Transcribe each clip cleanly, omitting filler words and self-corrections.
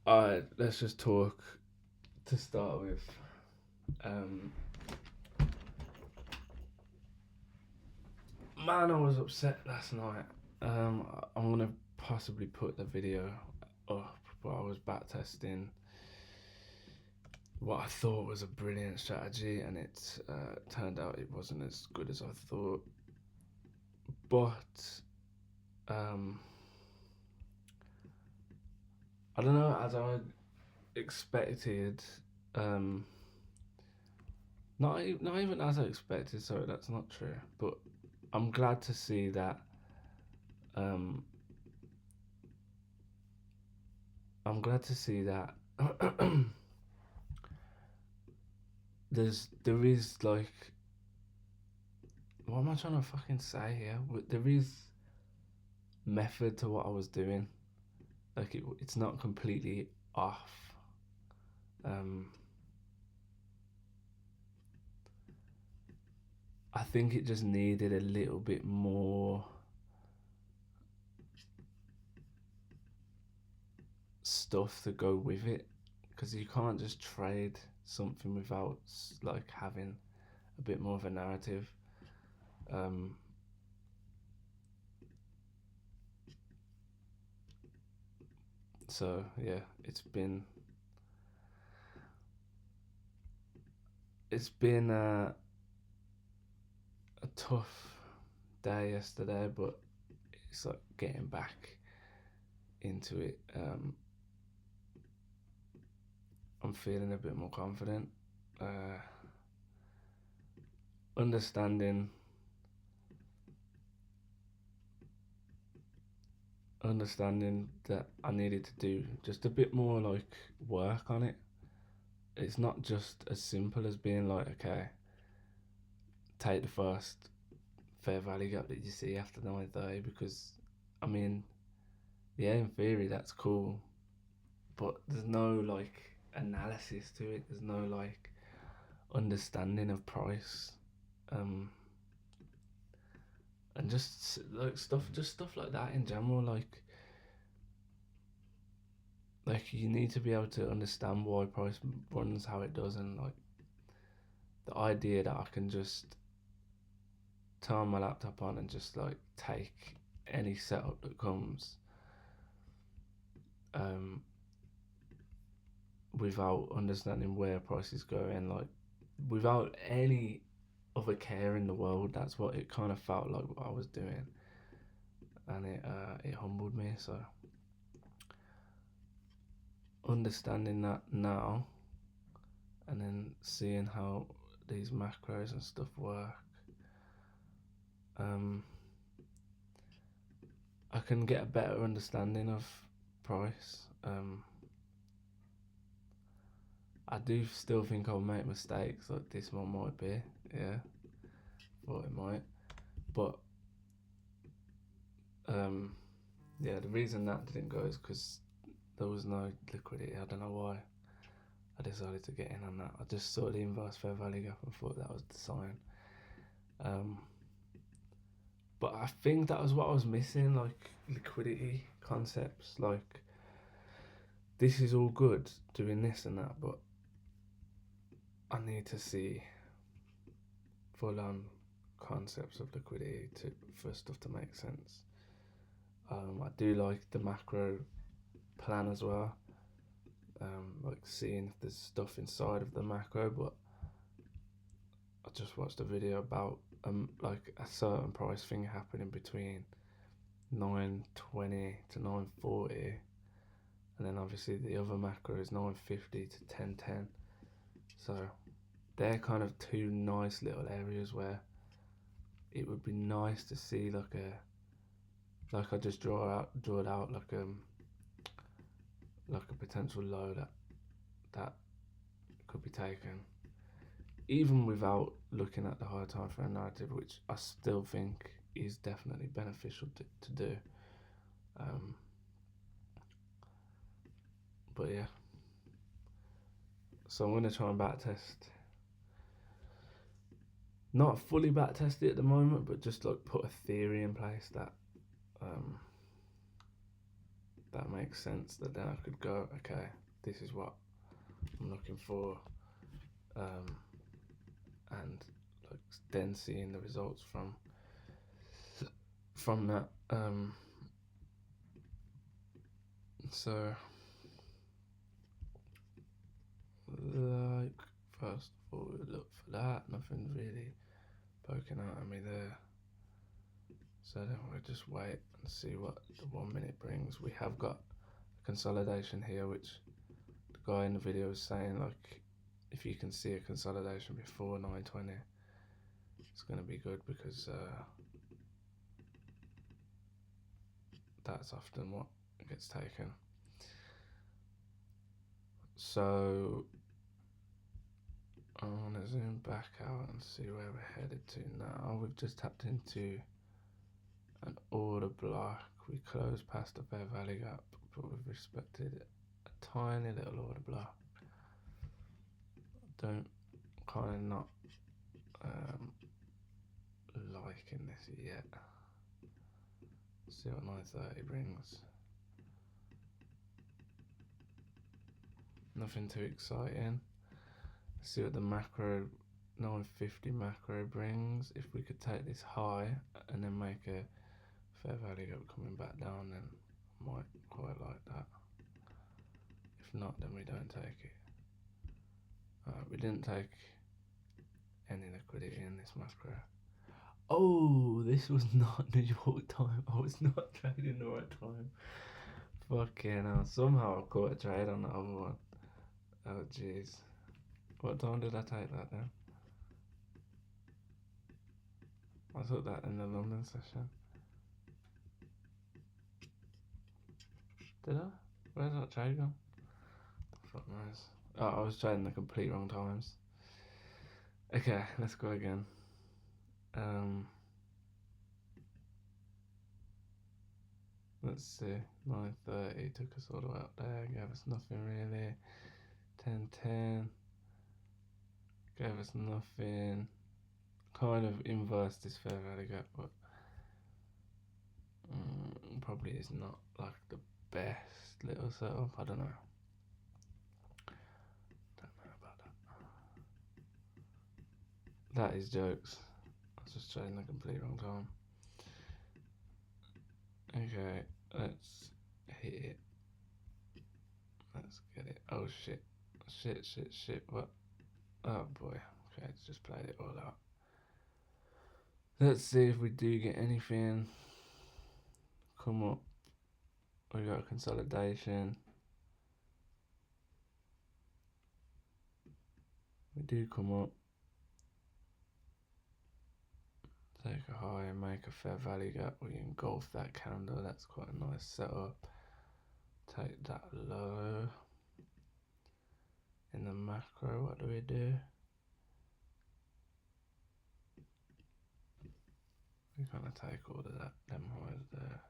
Alright, let's just talk to start with. Um, Man, I was upset last night. I'm gonna possibly put the video up, but I was back testing what I thought was a brilliant strategy, and it turned out it wasn't as good as I thought. But um, I don't know, as I expected. Um, not even as I expected. Sorry, that's not true. But I'm glad to see that. Um, I'm glad to see that. there is like, what am I trying to fucking say here? There is method to what I was doing. Like it's not completely off. Um, I think it just needed a little bit more stuff to go with it, because you can't just trade something without like having a bit more of a narrative. Um, so yeah, it's been a tough day yesterday, but it's like getting back into it. I'm feeling a bit more confident. Uh, understanding, understanding that I needed to do just a bit more like work on it. It's not just as simple as being like, okay, take the first fair value gap that you see after 9:30, because I mean, yeah, in theory that's cool, but there's no like analysis to it. There's no like understanding of price, um, and just like stuff like that in general. Like you need to be able to understand why price runs how it does, and like the idea that I can just turn my laptop on and just like take any setup that comes, um, without understanding where price is going, like without any other care in the world. That's what it kind of felt like what I was doing, and it humbled me. So understanding that now, and then seeing how these macros and stuff work, um, I can get a better understanding of price. I do still think I'll make mistakes, like this one might be, yeah, thought it might, but um, yeah, the reason that didn't go is because there was no liquidity. I don't know why I decided to get in on that. I just saw the inverse fair value gap and thought that was the sign. Um, but I think that was what I was missing, like liquidity concepts. Like this is all good doing this and that, but I need to see full on concepts of liquidity for stuff to make sense. I do like the macro plan as well. Like seeing if there's stuff inside of the macro, but I just watched a video about like a certain price thing happening between 9:20 to 9:40, and then obviously the other macro is 9:50 to 10:10. So they're kind of two nice little areas where it would be nice to see like I just draw it out like a potential low that could be taken, even without looking at the higher time frame narrative, which I still think is definitely beneficial to do. Um, but yeah, so I'm gonna try and backtest. Not fully backtest it at the moment, but just like put a theory in place um, that makes sense, that then I could go, okay, this is what I'm looking for, and like then seeing the results from that. So like first of all, we look for that. Nothing really poking out at me there. So then we'll just wait and see what the 1 minute brings. We have got a consolidation here, which the guy in the video was saying, like, if you can see a consolidation before 9:20, it's going to be good, because that's often what gets taken. So I want to zoom back out and see where we're headed to now. We've just tapped into an order block. We closed past the fair value gap, but we've respected a tiny little order block. Don't kind of not liking this yet. Let's see what 9:30 brings. Nothing too exciting. Let's see what the macro 950 macro brings. If we could take this high and then make a fair value gap coming back down, then I might quite like that. If not, then we don't take it. We didn't take any liquidity in this macro. Oh, this was not New York time. I was not trading the right time. Fucking hell. Somehow I caught a trade on the other one. Oh, jeez. What time did I take that then? I took that in the London session. Did I? Where's that trade gone? Fuck knows. Oh, I was trading the complete wrong times. Okay, let's go again. Let's see. 9:30 took us all the way up there. Gave us nothing really. 10:10 gave us nothing. Kind of inverse this fair value gap, but probably is not like the best little setup. I don't know. About that. That is jokes. I was just trading the complete wrong time. Okay, let's hit it. Let's get it. Oh shit. Shit. What? Oh boy. Okay, it's just played it all out. Let's see if we do get anything. Come up. We got a consolidation. We do come up. Take a high and make a fair value gap. We engulf that candle. That's quite a nice setup. Take that low. In the macro, what do we do? We're gonna take all of that, them highs there.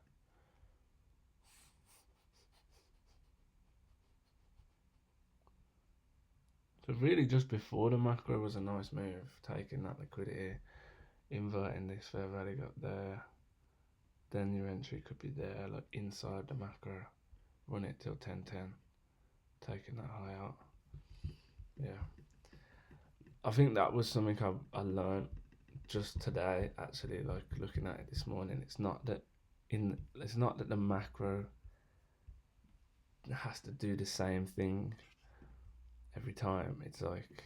So really just before the macro was a nice move, taking that liquidity, inverting this fair value up there, then your entry could be there, like inside the macro, run it till 10:10, taking that high out. Yeah, I think that was something I learned just today, actually, like looking at it this morning. It's not that the macro has to do the same thing every time. It's like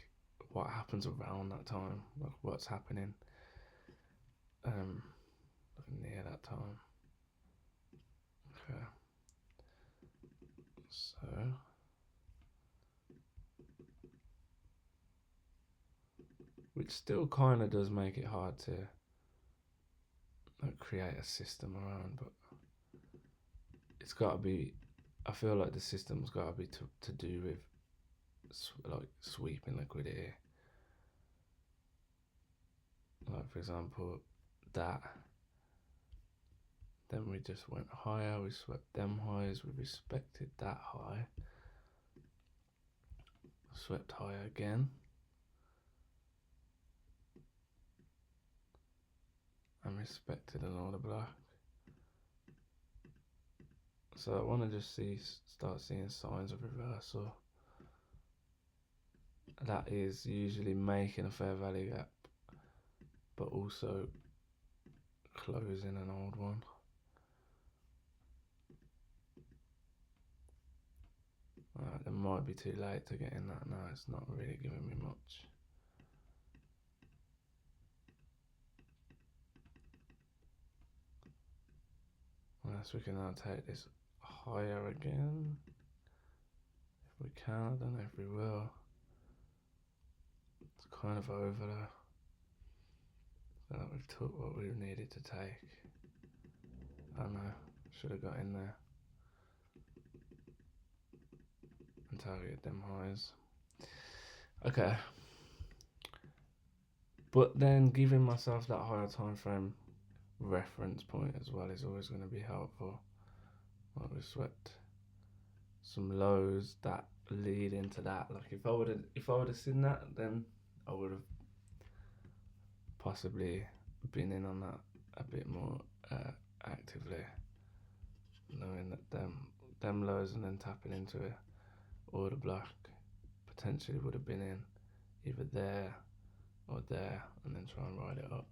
what happens around that time, like what's happening near that time. Okay, so which still kind of does make it hard to like create a system around, but it's got to be, I feel like the system's got to be to do with like sweeping liquidity. Like for example, that. Then we just went higher, we swept them highs, we respected that high. Swept higher again. And respected an order block. So I want to just start seeing signs of reversal. That is usually making a fair value gap, but also closing an old one. Alright, it might be too late to get in that now. It's not really giving me much. Unless we can now take this higher again. If we can, I don't know if we will. It's kind of over there. I feel like we've took what we needed to take. I don't know. Should have got in there and target them highs. Okay. But then giving myself that higher time frame reference point as well is always going to be helpful. Like we swept some lows that lead into that. Like if I would have seen that, then I would have possibly been in on that a bit more actively, knowing that them lows and then tapping into it order block potentially would have been in either there or there, and then try and ride it up.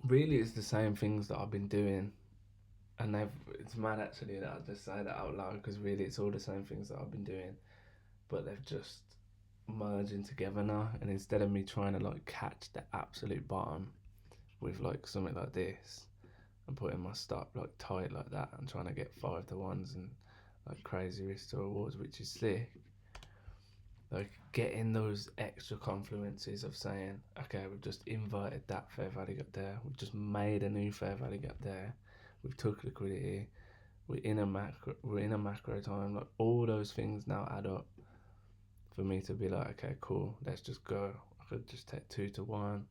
Really, it's the same things that I've been doing, and it's mad actually that I just say that out loud, because really it's all the same things that I've been doing, but they've just merging together now. And instead of me trying to like catch the absolute bottom with like something like this and putting my stop like tight like that and trying to get 5 to 1s and like crazy risk to rewards, which is sick, like getting those extra confluences of saying, okay, we've just inverted that fair value gap there, we've just made a new fair value gap there, we've took liquidity, we're in a macro time, like all those things now add up for me to be like, okay, cool, let's just go. I could just take 2 to 1,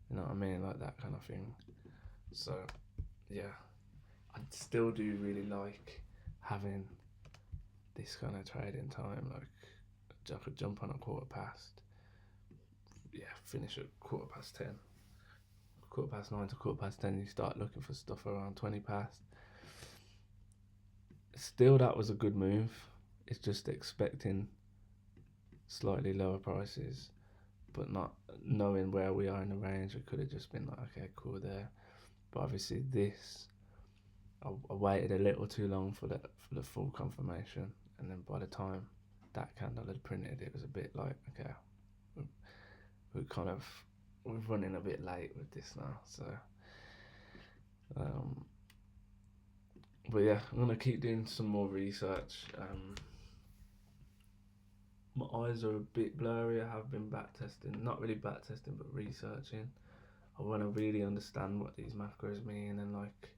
you know what I mean, like that kind of thing. So yeah, I still do really like having this kind of trading time. Like I could jump on a 10:15, finish at 10:15, 9:15 to 10:15. You start looking for stuff around 20 past. Still, that was a good move. It's just expecting slightly lower prices, but not knowing where we are in the range. We could have just been like, okay, cool there. But obviously this, I waited a little too long for the full confirmation, and then by the time that candle had printed, it was a bit like, okay, we're running a bit late with this now. So but yeah, I'm gonna keep doing some more research. My eyes are a bit blurry. I have been back testing, not really back testing, but researching. I want to really understand what these macros mean, and like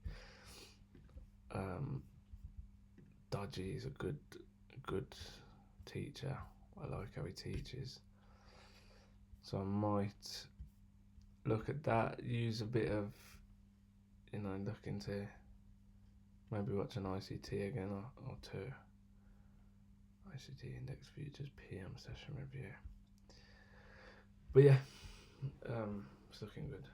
Dodgy is a good teacher. I like how he teaches. So I might look at that, use a bit of, look into, maybe watch an ICT again or two. ICT Index Futures PM session review. But yeah, it's looking good.